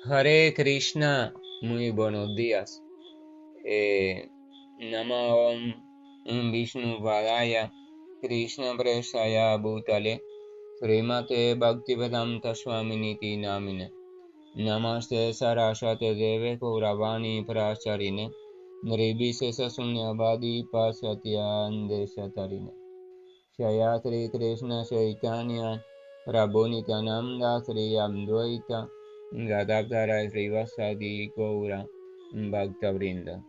Hare Krishna, muy buenos días. Namo Vishnu Padaya, Krishna Presaya Bhutale, Srimate Bhaktivedanta Swaminiti Namine, Namaste Saraswate Deve Gauravani Pracharine, Nirvishesha Sunyavadi Pasatyande Satarine, Shayatri Krishna Chaitanya, Prabhu Nityananda Sri Advaita, Gadadhara Srivasadi Gaura Bhaktavrinda.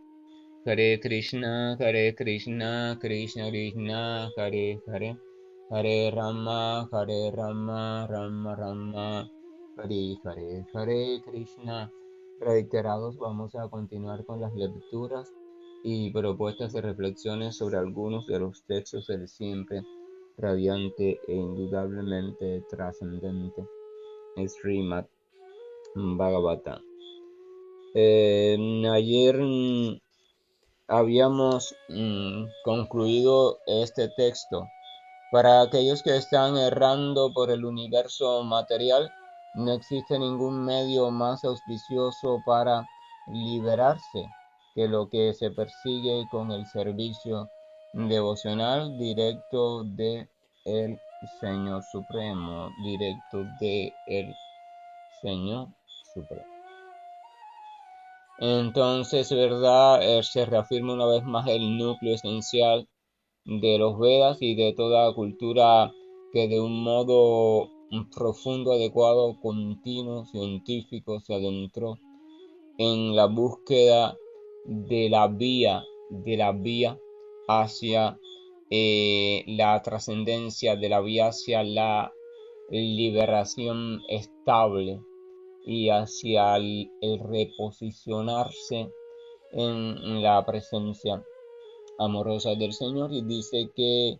Hare Krishna, Hare Krishna, Krishna Krishna, Hare Hare, Hare Rama, Hare Rama, Rama Rama, Hare Hare, Hare Krishna. Reiterados, vamos a continuar con las lecturas y propuestas de reflexiones sobre algunos de los textos del siempre radiante e indudablemente trascendente Srimad Bhagavatam. Ayer habíamos concluido este texto. Para aquellos que están errando por el universo material, no existe ningún medio más auspicioso para liberarse que lo que se persigue con el servicio devocional directo de el Señor Supremo, directo de el Señor Supremo. Entonces, ¿verdad? Se reafirma una vez más el núcleo esencial de los Vedas y de toda cultura que de un modo profundo, adecuado, continuo, científico se adentró en la búsqueda de la vía hacia la trascendencia, de la vía hacia la liberación estable y hacia el reposicionarse en la presencia amorosa del Señor, y dice que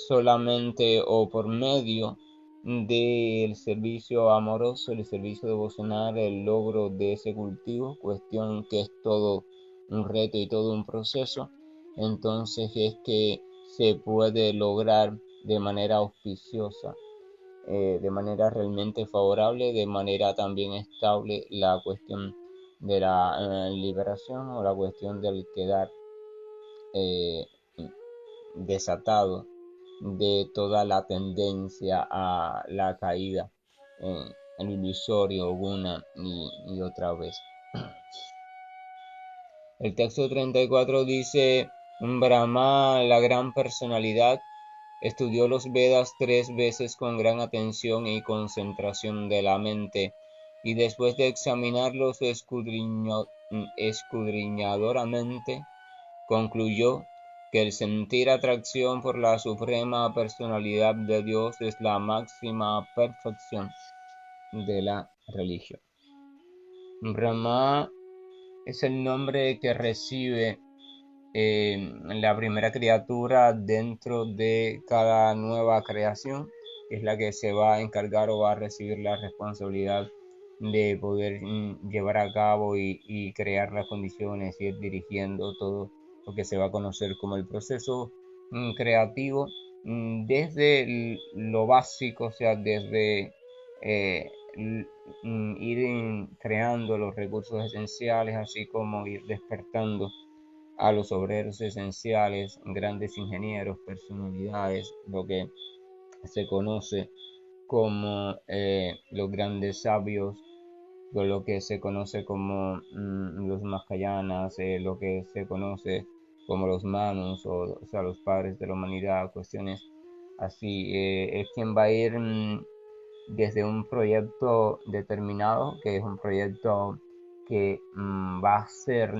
solamente o por medio del servicio amoroso, el servicio devocional, el logro de ese cultivo, cuestión que es todo un reto y todo un proceso, entonces es que se puede lograr de manera auspiciosa, de manera realmente favorable, de manera también estable, la cuestión de la liberación o la cuestión del quedar eh, desatado de toda la tendencia a la caída en el ilusorio una y otra vez. El texto 34 dice: Brahma, la gran personalidad, estudió los Vedas 3 veces con gran atención y concentración de la mente, y después de examinarlos escudriñadoramente, concluyó que el sentir atracción por la suprema personalidad de Dios es la máxima perfección de la religión. Brahma es el nombre que recibe la primera criatura dentro de cada nueva creación, que es la que se va a encargar o va a recibir la responsabilidad de poder llevar a cabo y crear las condiciones y ir dirigiendo todo lo que se va a conocer como el proceso creativo, desde lo básico, o sea, desde eh, ir creando los recursos esenciales, así como ir despertando a los obreros esenciales, grandes ingenieros, personalidades, lo que se conoce como los grandes sabios, lo que se conoce como los Mahayanas, lo que se conoce como los Manus, o sea, los padres de la humanidad, cuestiones así. Es quien va a ir desde un proyecto determinado, que es un proyecto que va a ser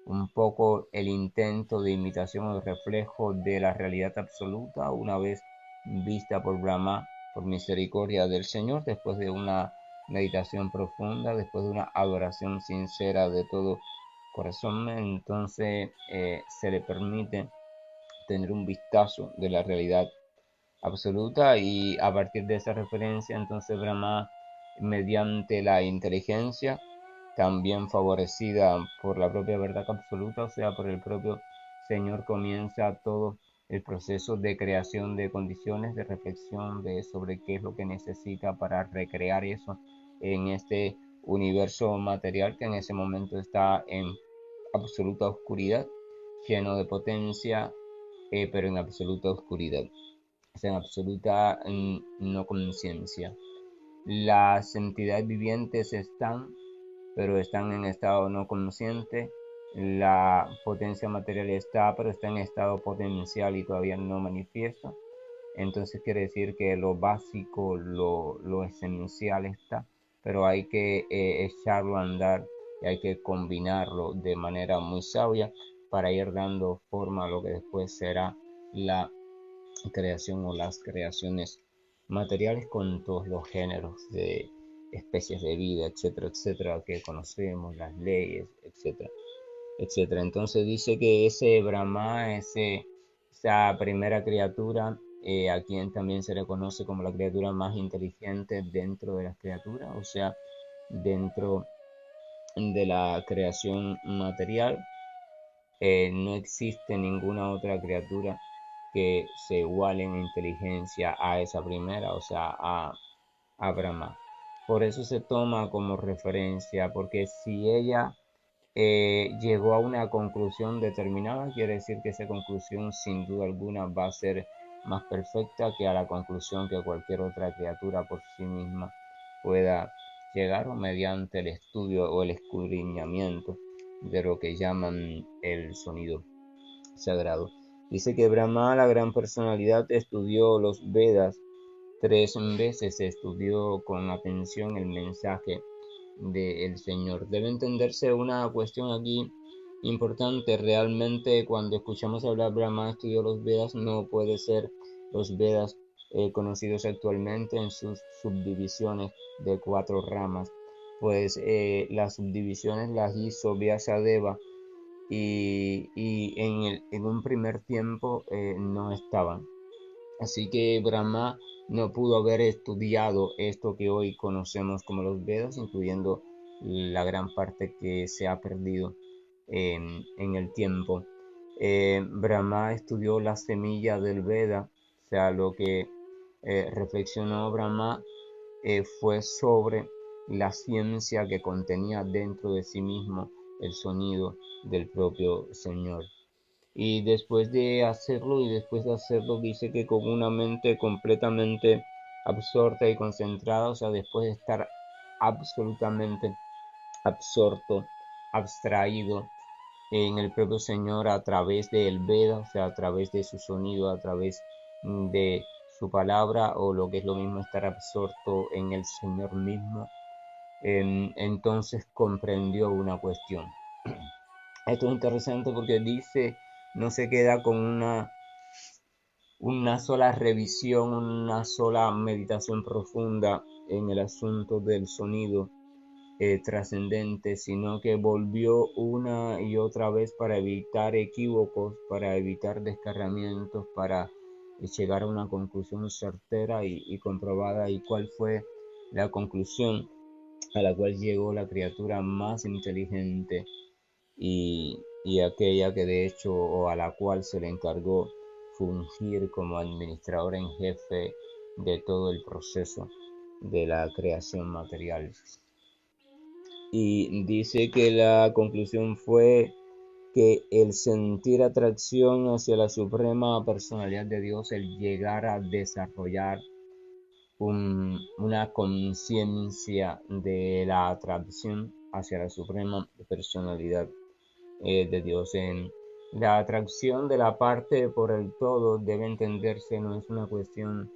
un poco el intento de imitación o de reflejo de la realidad absoluta, una vez vista por Brahma, por misericordia del Señor, después de una meditación profunda, después de una adoración sincera de todo corazón. Entonces se le permite tener un vistazo de la realidad absoluta, y a partir de esa referencia entonces Brahma, mediante la inteligencia también favorecida por la propia verdad absoluta, o sea, por el propio Señor, comienza todo el proceso de creación de condiciones, de reflexión de sobre qué es lo que necesita para recrear eso en este universo material que en ese momento está en absoluta oscuridad, lleno de potencia, pero en absoluta oscuridad, o sea, en absoluta no conciencia. Las entidades vivientes están, pero están en estado no consciente. La potencia material está, pero está en estado potencial y todavía no manifiesta. Entonces quiere decir que lo básico, lo esencial está, pero hay que echarlo a andar y hay que combinarlo de manera muy sabia para ir dando forma a lo que después será la creación o las creaciones materiales con todos los géneros de especies de vida, etcétera, etcétera, que conocemos, las leyes, etcétera, etcétera. Entonces dice que ese Brahma, esa primera criatura, a quien también se le conoce como la criatura más inteligente dentro de las criaturas, o sea, dentro de la creación material, no existe ninguna otra criatura que se iguale en inteligencia a esa primera, o sea, a Brahma. Por eso se toma como referencia, porque si ella llegó a una conclusión determinada, quiere decir que esa conclusión sin duda alguna va a ser más perfecta que a la conclusión que cualquier otra criatura por sí misma pueda llegar o mediante el estudio o el escudriñamiento de lo que llaman el sonido sagrado. Dice que Brahma, la gran personalidad, estudió los Vedas 3 veces, estudió con atención el mensaje del Señor. Debe entenderse una cuestión aquí importante. Realmente cuando escuchamos hablar Brahma estudió los Vedas, no puede ser los Vedas conocidos actualmente en sus subdivisiones de 4 ramas, pues las subdivisiones las hizo Vyasadeva y en un primer tiempo no estaban. Así que Brahma no pudo haber estudiado esto que hoy conocemos como los Vedas, incluyendo la gran parte que se ha perdido en el tiempo. Brahma estudió la semilla del Veda, o sea, lo que reflexionó Brahma fue sobre la ciencia que contenía dentro de sí mismo el sonido del propio Señor. Y después de hacerlo, dice que con una mente completamente absorta y concentrada, o sea, después de estar absolutamente absorto, abstraído en el propio Señor a través del Veda, o sea, a través de su sonido, a través de su palabra, o lo que es lo mismo estar absorto en el Señor mismo, entonces comprendió una cuestión. Esto es interesante porque dice, no se queda con una sola revisión, una sola meditación profunda en el asunto del sonido trascendente, sino que volvió una y otra vez para evitar equívocos, para evitar descarriamientos, para llegar a una conclusión certera y comprobada. ¿Y cuál fue la conclusión a la cual llegó la criatura más inteligente y aquella que de hecho o a la cual se le encargó fungir como administrador en jefe de todo el proceso de la creación material? Y dice que la conclusión fue que el sentir atracción hacia la suprema personalidad de Dios, el llegar a desarrollar una conciencia de la atracción hacia la suprema personalidad de Dios. En la atracción de la parte por el todo debe entenderse, no es una cuestión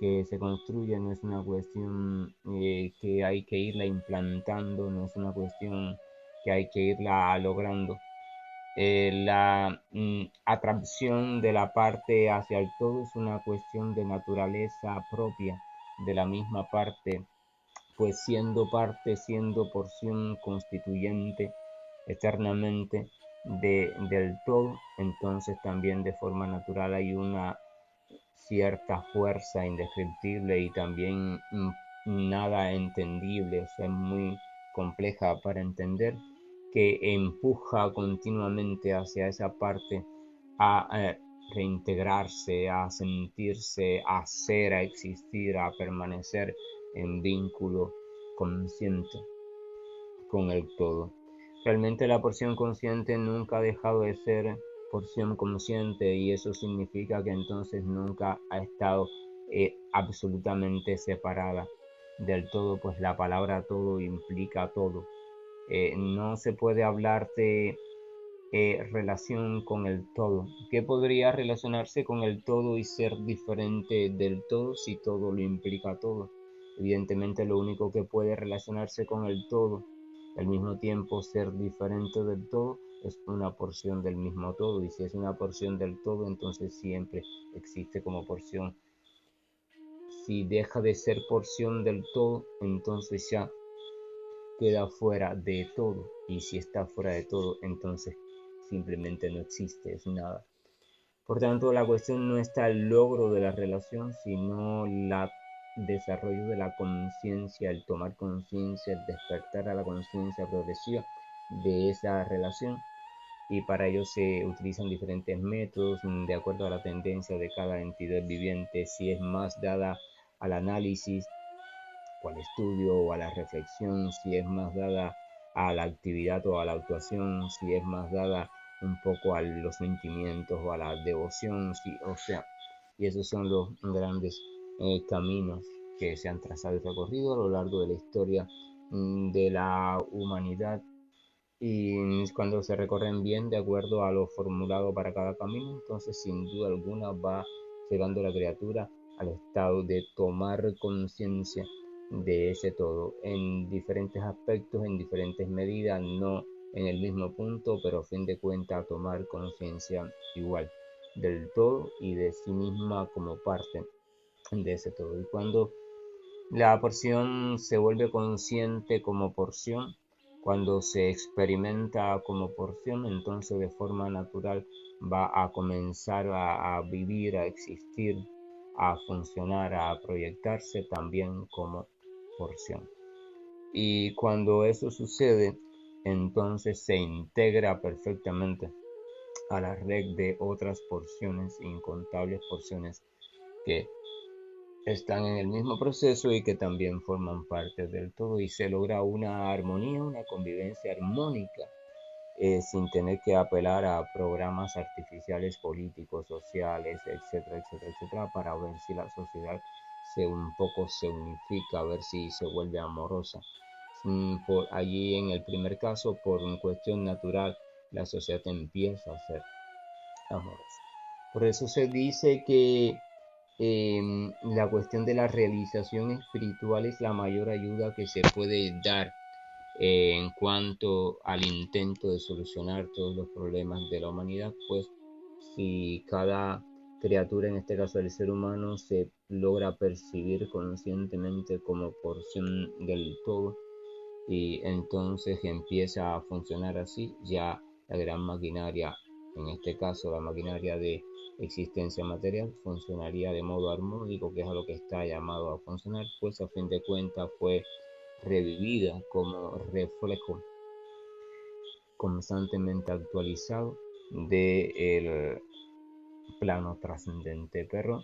que se construye, no es una cuestión que hay que irla implantando, no es una cuestión que hay que irla logrando. La atracción de la parte hacia el todo es una cuestión de naturaleza propia de la misma parte, pues siendo parte, siendo porción constituyente eternamente del todo, entonces también de forma natural hay una cierta fuerza indescriptible y también nada entendible, o sea, es muy compleja para entender, que empuja continuamente hacia esa parte a reintegrarse, a sentirse, a ser, a existir, a permanecer en vínculo consciente. con el todo. Realmente la porción consciente nunca ha dejado de ser porción consciente, y eso significa que entonces nunca ha estado absolutamente separada del todo, pues la palabra todo implica todo. No se puede hablar de relación con el todo. ¿Qué podría relacionarse con el todo y ser diferente del todo si todo lo implica todo? Evidentemente lo único que puede relacionarse con el todo y al mismo tiempo ser diferente del todo es una porción del mismo todo, y si es una porción del todo, entonces siempre existe como porción. Si deja de ser porción del todo, entonces ya queda fuera de todo, y si está fuera de todo, entonces simplemente no existe, es nada. Por tanto, la cuestión no está el logro de la relación, sino el desarrollo de la conciencia, el tomar conciencia, el despertar a la conciencia progresiva de esa relación, y para ello se utilizan diferentes métodos de acuerdo a la tendencia de cada entidad viviente, si es más dada al análisis o al estudio o a la reflexión, si es más dada a la actividad o a la actuación, si es más dada un poco a los sentimientos o a la devoción, o sea, y esos son los grandes caminos que se han trazado y recorrido a lo largo de la historia de la humanidad, y cuando se recorren bien de acuerdo a lo formulado para cada camino, entonces sin duda alguna va llevando la criatura al estado de tomar conciencia de ese todo en diferentes aspectos, en diferentes medidas, no en el mismo punto, pero a fin de cuentas tomar conciencia igual del todo y de sí misma como parte de ese todo. Y cuando la porción se vuelve consciente como porción, cuando se experimenta como porción, entonces de forma natural va a comenzar a vivir, a existir, a funcionar, a proyectarse también como porción. Y cuando eso sucede, entonces se integra perfectamente a la red de otras porciones, incontables porciones que están en el mismo proceso y que también forman parte del todo, y se logra una armonía, una convivencia armónica, sin tener que apelar a programas artificiales políticos, sociales, etcétera, etcétera, etcétera, para ver si la sociedad un poco se unifica, a ver si se vuelve amorosa. Por allí en el primer caso, por una cuestión natural, la sociedad empieza a ser amorosa. Por eso se dice que la cuestión de la realización espiritual es la mayor ayuda que se puede dar en cuanto al intento de solucionar todos los problemas de la humanidad, pues si cada criatura, en este caso el ser humano, se logra percibir conscientemente como porción del todo, y entonces empieza a funcionar así, ya la gran maquinaria, en este caso la maquinaria de existencia material, funcionaría de modo armónico, que es a lo que está llamado a funcionar, pues a fin de cuentas fue revivida como reflejo constantemente actualizado del plano trascendente, pero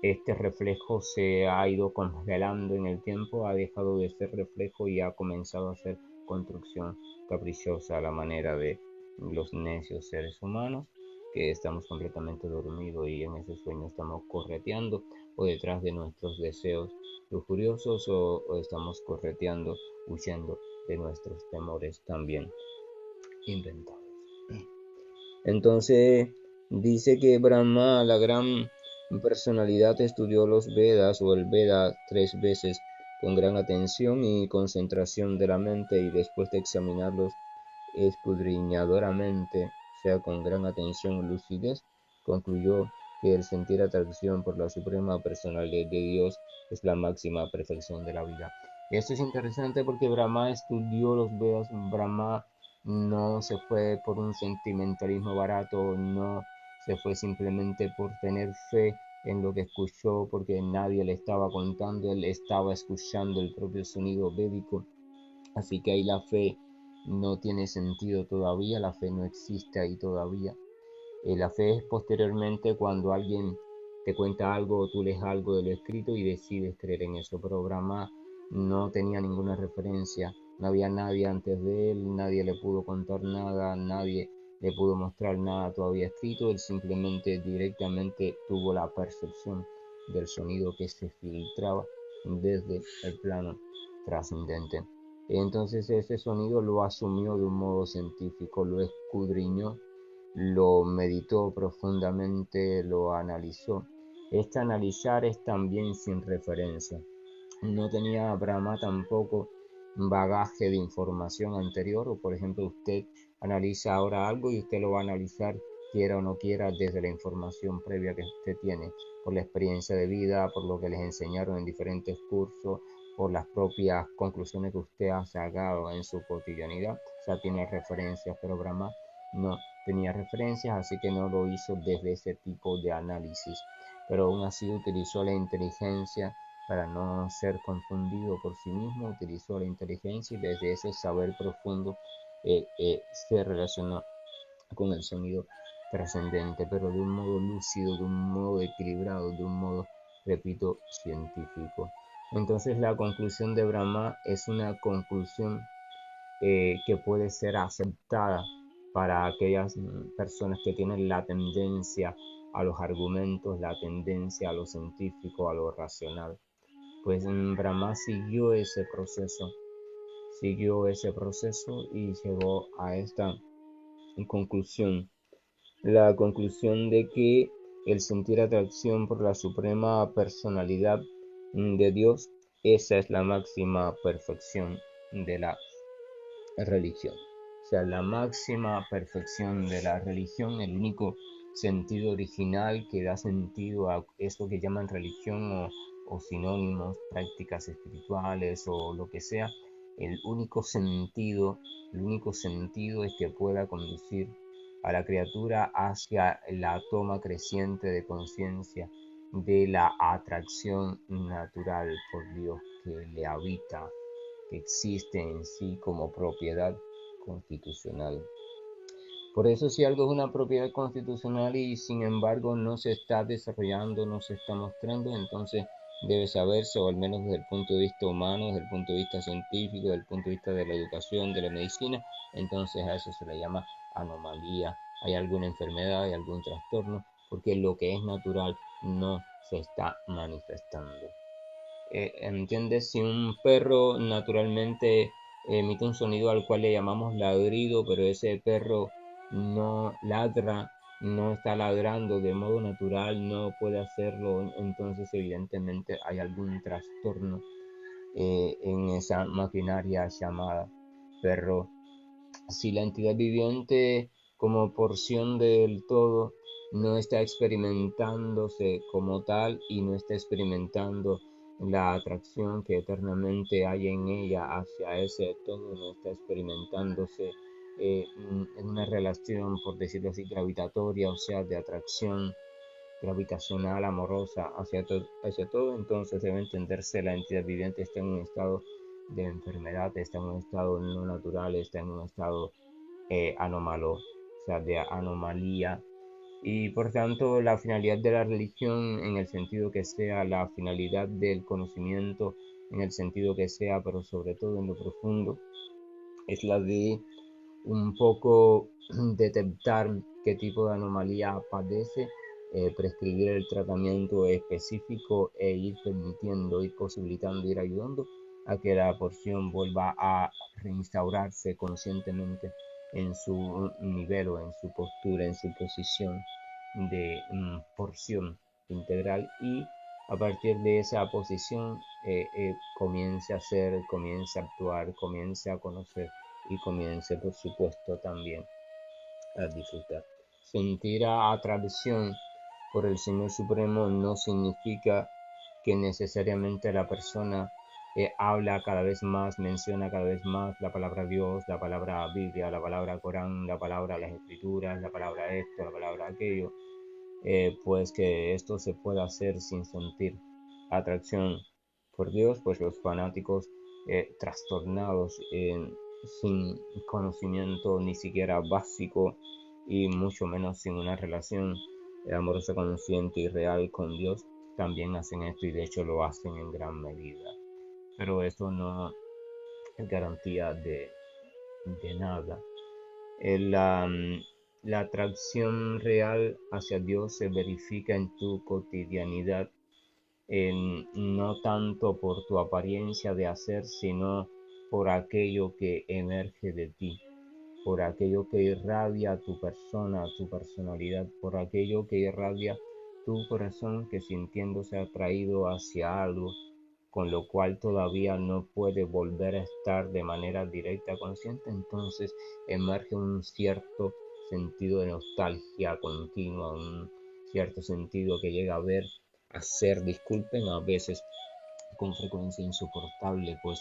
este reflejo se ha ido congelando en el tiempo, ha dejado de ser reflejo y ha comenzado a ser construcción caprichosa a la manera de los necios seres humanos, que estamos completamente dormidos y en ese sueño estamos correteando o detrás de nuestros deseos lujuriosos, o estamos correteando, huyendo de nuestros temores también inventados. Entonces dice que Brahma, la gran personalidad, estudió los Vedas o el Veda 3 veces con gran atención y concentración de la mente, y después de examinarlos escudriñadoramente, o sea, con gran atención y lucidez, concluyó que el sentir atracción por la suprema personalidad de Dios es la máxima perfección de la vida. Esto es interesante porque Brahma estudió los Vedas. Brahma no se fue por un sentimentalismo barato, no se fue simplemente por tener fe en lo que escuchó, porque nadie le estaba contando, él estaba escuchando el propio sonido védico. Así que ahí la fe no tiene sentido todavía, la fe no existe ahí todavía. La fe es posteriormente cuando alguien te cuenta algo o tú lees algo de lo escrito y decides creer en eso. Pero Brahma no tenía ninguna referencia No había nadie antes de él, nadie le pudo contar nada, nadie le pudo mostrar nada todavía escrito. Él simplemente directamente tuvo la percepción del sonido que se filtraba desde el plano trascendente. Entonces ese sonido lo asumió de un modo científico, lo escudriñó, lo meditó profundamente, lo analizó. Este analizar es también sin referencia. No tenía Brahma tampoco bagaje de información anterior, o por ejemplo usted analiza ahora algo y usted lo va a analizar quiera o no quiera desde la información previa que usted tiene, por la experiencia de vida, por lo que les enseñaron en diferentes cursos, por las propias conclusiones que usted ha sacado en su cotidianidad. O sea, tiene referencias, pero Brahma no tenía referencias, así que no lo hizo desde ese tipo de análisis, pero aún así utilizó la inteligencia para no ser confundido por sí mismo. Utilizó la inteligencia y desde ese saber profundo se relacionó con el sonido trascendente, pero de un modo lúcido, de un modo equilibrado, de un modo, repito, científico. Entonces la conclusión de Brahma es una conclusión que puede ser aceptada para aquellas personas que tienen la tendencia a los argumentos, la tendencia a lo científico, a lo racional. Pues Brahma siguió ese proceso y llegó a esta conclusión. La conclusión de que el sentir atracción por la suprema personalidad de Dios, esa es la máxima perfección de la religión. O sea, la máxima perfección de la religión, el único sentido original que da sentido a esto que llaman religión o sinónimos, prácticas espirituales o lo que sea, el único sentido es que pueda conducir a la criatura hacia la toma creciente de conciencia de la atracción natural por Dios que le habita, que existe en sí como propiedad constitucional. Por eso si algo es una propiedad constitucional y sin embargo no se está desarrollando, no se está mostrando, entonces debe saberse, o al menos desde el punto de vista humano, desde el punto de vista científico, desde el punto de vista de la educación, de la medicina, entonces a eso se le llama anomalía. Hay alguna enfermedad, hay algún trastorno, porque lo que es natural no se está manifestando. ¿Entiendes? Si un perro naturalmente emite un sonido al cual le llamamos ladrido, pero ese perro no ladra, no está ladrando de modo natural, no puede hacerlo, entonces evidentemente hay algún trastorno en esa maquinaria llamada perro. Si la entidad viviente como porción del todo no está experimentándose como tal y no está experimentando la atracción que eternamente hay en ella hacia ese todo, no está experimentándose en una relación, por decirlo así, gravitatoria, o sea, de atracción gravitacional, amorosa hacia todo, entonces debe entenderse la entidad viviente está en un estado de enfermedad, está en un estado no natural, está en un estado anómalo, o sea, de anomalía. Y por tanto, la finalidad de la religión, en el sentido que sea, la finalidad del conocimiento, en el sentido que sea, pero sobre todo en lo profundo, es la de un poco detectar qué tipo de anomalía padece, prescribir el tratamiento específico e ir permitiendo, ir posibilitando, ir ayudando a que la porción vuelva a reinstaurarse conscientemente en su nivel o en su postura, en su posición de porción integral, y a partir de esa posición comience a ser, comience a actuar, comience a conocer y comience por supuesto también a disfrutar. Sentir atracción por el Señor Supremo no significa que necesariamente la persona habla cada vez más, menciona cada vez más la palabra Dios, la palabra Biblia, la palabra Corán, la palabra las Escrituras, la palabra esto, la palabra aquello, pues que esto se pueda hacer sin sentir atracción por Dios, pues los fanáticos trastornados, sin conocimiento ni siquiera básico y mucho menos sin una relación amorosa, consciente y real con Dios, también hacen esto y de hecho lo hacen en gran medida. Pero esto no garantía de nada. La atracción real hacia Dios se verifica en tu cotidianidad, no tanto por tu apariencia de hacer, sino por aquello que emerge de ti, por aquello que irradia tu persona, tu personalidad, por aquello que irradia tu corazón, que sintiéndose atraído hacia algo, con lo cual todavía no puede volver a estar de manera directa consciente, entonces emerge un cierto sentido de nostalgia continua, un cierto sentido que llega a ser, disculpen, a veces con frecuencia insoportable, pues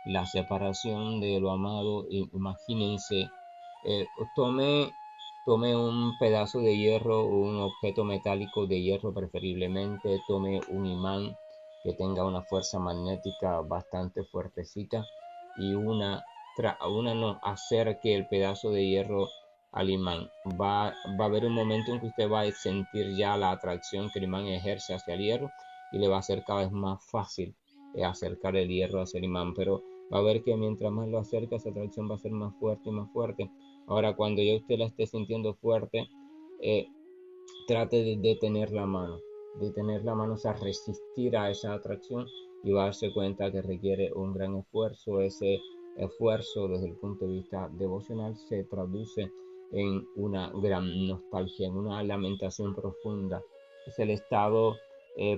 la separación de lo amado. Imagínense, eh, tome, tome un pedazo de hierro, un objeto metálico de hierro preferiblemente, tome un imán que tenga una fuerza magnética bastante fuertecita y una no acerque el pedazo de hierro al imán. Va a haber un momento en que usted va a sentir ya la atracción que el imán ejerce hacia el hierro y le va a ser cada vez más fácil acercar el hierro hacia el imán, pero va a ver que mientras más lo acerca, esa atracción va a ser más fuerte y más fuerte. Ahora, cuando ya usted la esté sintiendo fuerte, eh, trate de detener la mano, o sea, resistir a esa atracción y va a darse cuenta que requiere un gran esfuerzo. Ese esfuerzo desde el punto de vista devocional se traduce en una gran nostalgia, en una lamentación profunda. Es el estado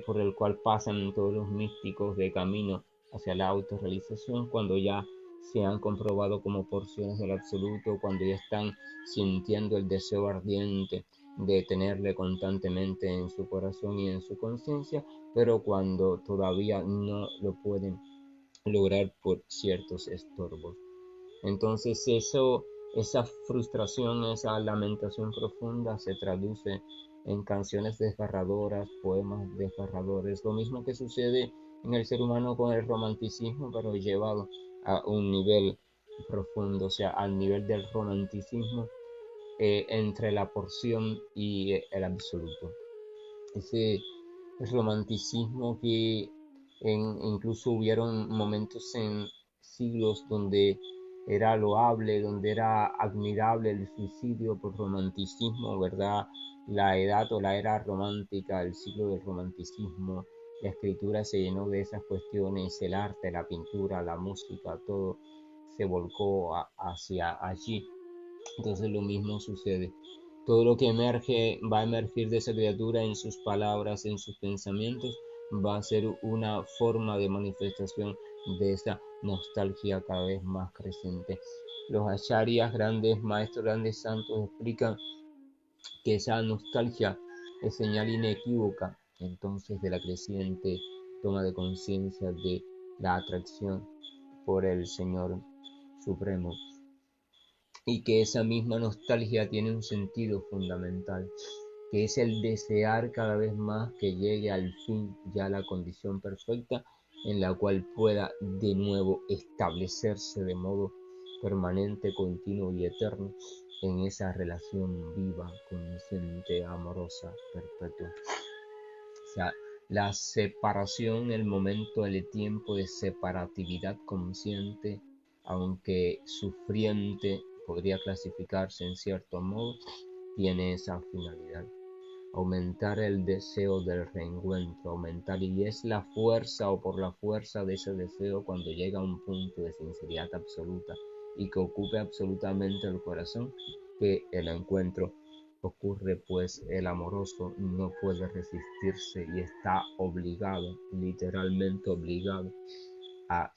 por el cual pasan todos los místicos de camino hacia la autorrealización cuando ya se han comprobado como porciones del absoluto, cuando ya están sintiendo el deseo ardiente de tenerle constantemente en su corazón y en su conciencia, pero cuando todavía no lo pueden lograr por ciertos estorbos. Entonces esa frustración, esa lamentación profunda se traduce en canciones desgarradoras, poemas desgarradores, lo mismo que sucede en el ser humano con el romanticismo, pero llevado a un nivel profundo, o sea, al nivel del romanticismo entre la porción y el absoluto. Ese romanticismo que incluso hubieron momentos en siglos donde era loable, donde era admirable el suicidio por romanticismo, ¿verdad? La edad o la era romántica, el siglo del romanticismo, la escritura se llenó de esas cuestiones, el arte, la pintura, la música, todo se volcó hacia allí. Entonces lo mismo sucede. Todo lo que emerge va a emergir de esa criatura en sus palabras, en sus pensamientos, va a ser una forma de manifestación de esa nostalgia cada vez más creciente. Los acharyas, grandes maestros, grandes santos, explican que esa nostalgia es señal inequívoca entonces de la creciente toma de conciencia de la atracción por el Señor Supremo, y que esa misma nostalgia tiene un sentido fundamental, que es el desear cada vez más que llegue al fin ya la condición perfecta en la cual pueda de nuevo establecerse de modo permanente, continuo y eterno en esa relación viva, consciente, amorosa, perpetua. O sea, la separación, el momento, el tiempo de separatividad consciente, aunque sufriente, podría clasificarse en cierto modo, tiene esa finalidad. Aumentar el deseo del reencuentro, aumentar, y es la fuerza o por la fuerza de ese deseo cuando llega a un punto de sinceridad absoluta y que ocupe absolutamente el corazón, que el encuentro ocurre, pues el amoroso no puede resistirse y está obligado, literalmente obligado, a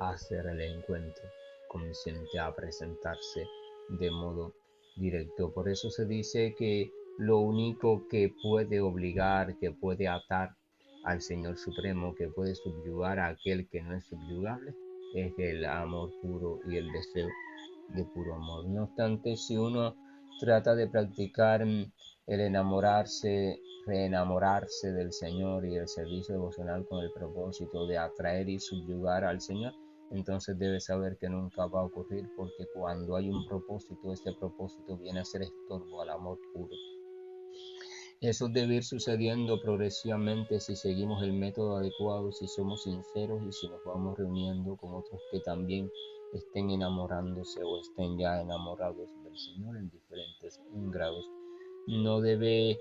hacer el encuentro consciente, a presentarse de modo directo. Por eso se dice que lo único que puede obligar, que puede atar al Señor Supremo, que puede subyugar a aquel que no es subyugable, es el amor puro y el deseo de puro amor. No obstante, si uno trata de practicar el enamorarse, reenamorarse del Señor y el servicio devocional con el propósito de atraer y subyugar al Señor, entonces debe saber que nunca va a ocurrir, porque cuando hay un propósito, ese propósito viene a ser estorbo al amor puro. Eso debe ir sucediendo progresivamente si seguimos el método adecuado, si somos sinceros y si nos vamos reuniendo con otros que también estén enamorándose o estén ya enamorados del Señor en diferentes grados. No debe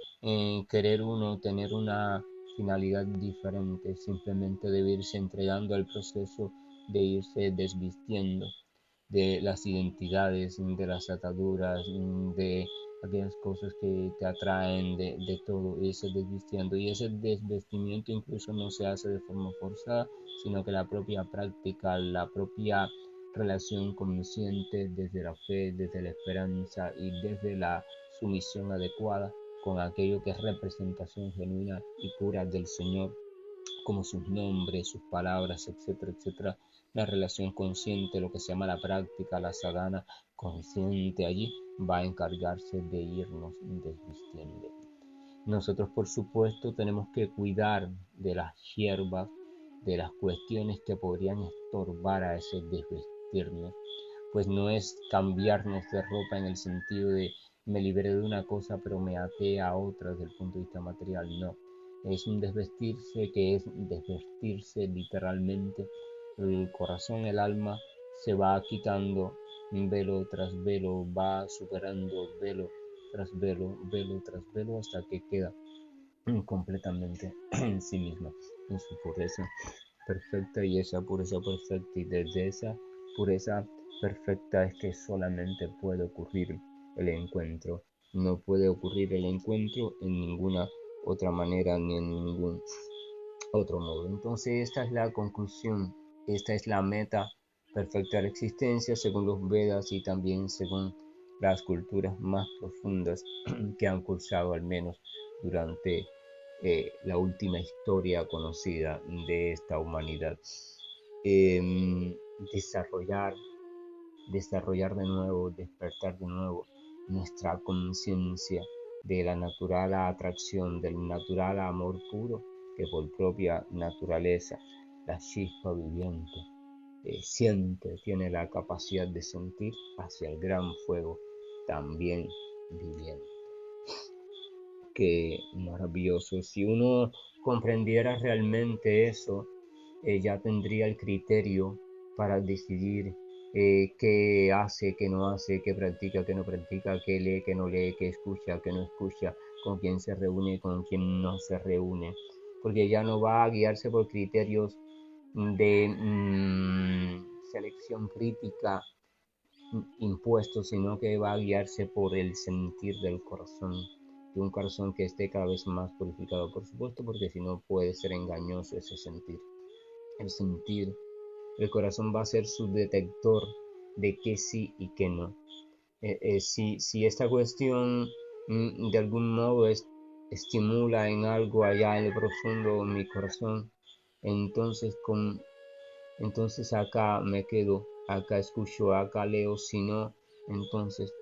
querer uno tener una finalidad diferente, simplemente debe irse entregando al proceso de irse desvistiendo de las identidades, de las ataduras, de aquellas cosas que te atraen, de todo, irse desvistiendo. Y ese desvestimiento incluso no se hace de forma forzada, sino que la propia práctica, la propia relación consciente desde la fe, desde la esperanza y desde la sumisión adecuada con aquello que es representación genuina y pura del Señor, como sus nombres, sus palabras, etcétera, etcétera. La relación consciente, lo que se llama la práctica, la sadhana consciente, allí va a encargarse de irnos desvistiendo. Nosotros, por supuesto, tenemos que cuidar de las hierbas, de las cuestiones que podrían estorbar a ese desvestirnos, pues no es cambiarnos de ropa en el sentido de me liberé de una cosa pero me até a otra desde el punto de vista material, no. Es un desvestirse que es desvestirse literalmente. El corazón, el alma se va quitando velo tras velo, va superando velo tras velo, velo tras velo, hasta que queda completamente en sí misma, en su pureza perfecta. Y esa pureza perfecta, y desde esa pureza perfecta es que solamente puede ocurrir el encuentro. No puede ocurrir el encuentro en ninguna otra manera ni en ningún otro modo. Entonces esta es la conclusión, esta es la meta perfecta de la existencia según los Vedas y también según las culturas más profundas que han cursado al menos durante la última historia conocida de esta humanidad. Eh, desarrollar, desarrollar de nuevo, despertar de nuevo nuestra conciencia de la natural atracción, del natural amor puro que por propia naturaleza la chispa viviente siente, tiene la capacidad de sentir hacia el gran fuego también viviente. Qué maravilloso. Si uno comprendiera realmente eso, ya tendría el criterio para decidir qué hace, qué no hace, qué practica, qué no practica, qué lee, qué no lee, qué escucha, qué no escucha, con quién se reúne, con quién no se reúne. Porque ya no va a guiarse por criterios de selección crítica impuestos, sino que va a guiarse por el sentir del corazón, de un corazón que esté cada vez más purificado, por supuesto, porque si no puede ser engañoso ese sentir. El sentir, el corazón va a ser su detector de qué sí y qué no. Si esta cuestión de algún modo estimula en algo allá en el profundo de mi corazón, entonces entonces acá me quedo, acá escucho, acá leo, si no, entonces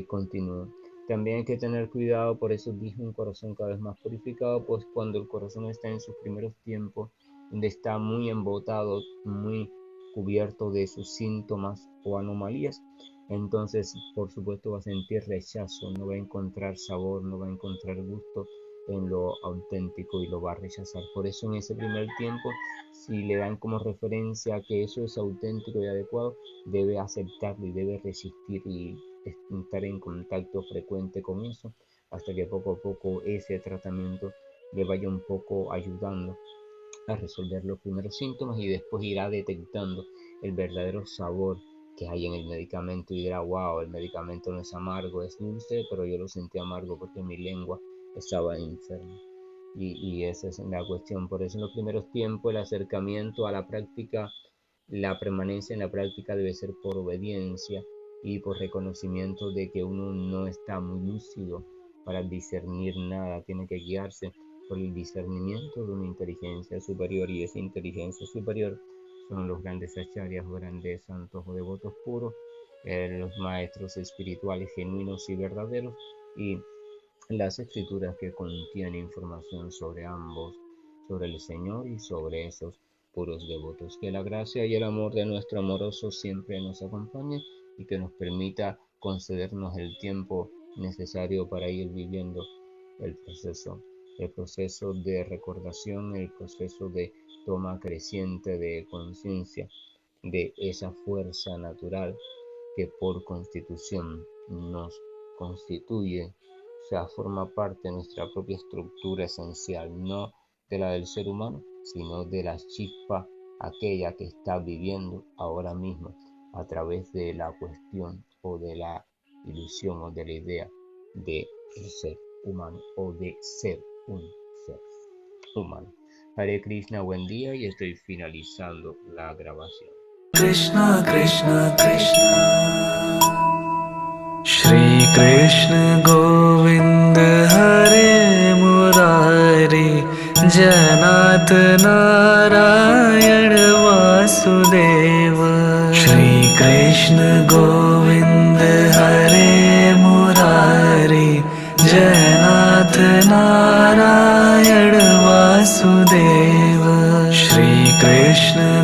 continúo. También hay que tener cuidado, por eso dije un corazón cada vez más purificado, pues cuando el corazón está en sus primeros tiempos, donde está muy embotado, muy cubierto de sus síntomas o anomalías, entonces por supuesto va a sentir rechazo, no va a encontrar sabor, no va a encontrar gusto en lo auténtico y lo va a rechazar. Por eso en ese primer tiempo, si le dan como referencia que eso es auténtico y adecuado, debe aceptarlo y debe resistir y estar en contacto frecuente con eso, hasta que poco a poco ese tratamiento le vaya un poco ayudando a resolver los primeros síntomas, y después irá detectando el verdadero sabor que hay en el medicamento y dirá, wow, el medicamento no es amargo, es dulce, pero yo lo sentí amargo porque mi lengua estaba enferma. Y esa es la cuestión. Por eso en los primeros tiempos el acercamiento a la práctica, la permanencia en la práctica debe ser por obediencia y por reconocimiento de que uno no está muy lúcido para discernir nada, tiene que guiarse por el discernimiento de una inteligencia superior, y esa inteligencia superior son los grandes acharyas, grandes santos o devotos puros, los maestros espirituales genuinos y verdaderos, y las escrituras que contienen información sobre ambos, sobre el Señor y sobre esos puros devotos. Que la gracia y el amor de nuestro amoroso siempre nos acompañe y que nos permita concedernos el tiempo necesario para ir viviendo el proceso de recordación, el proceso de toma creciente de conciencia de esa fuerza natural que por constitución nos constituye, o sea, forma parte de nuestra propia estructura esencial, no de la del ser humano, sino de la chispa aquella que está viviendo ahora mismo a través de la cuestión o de la ilusión o de la idea de el ser humano o de ser un ser humano. Hare Krishna, buen día, y estoy finalizando la grabación. Krishna Krishna Krishna Shri Krishna Govind Hare Murari Janat Narayan Vasudeva Shri Krishna Govind Hare Murari Janat Narayan Vasudeva Shri Krishna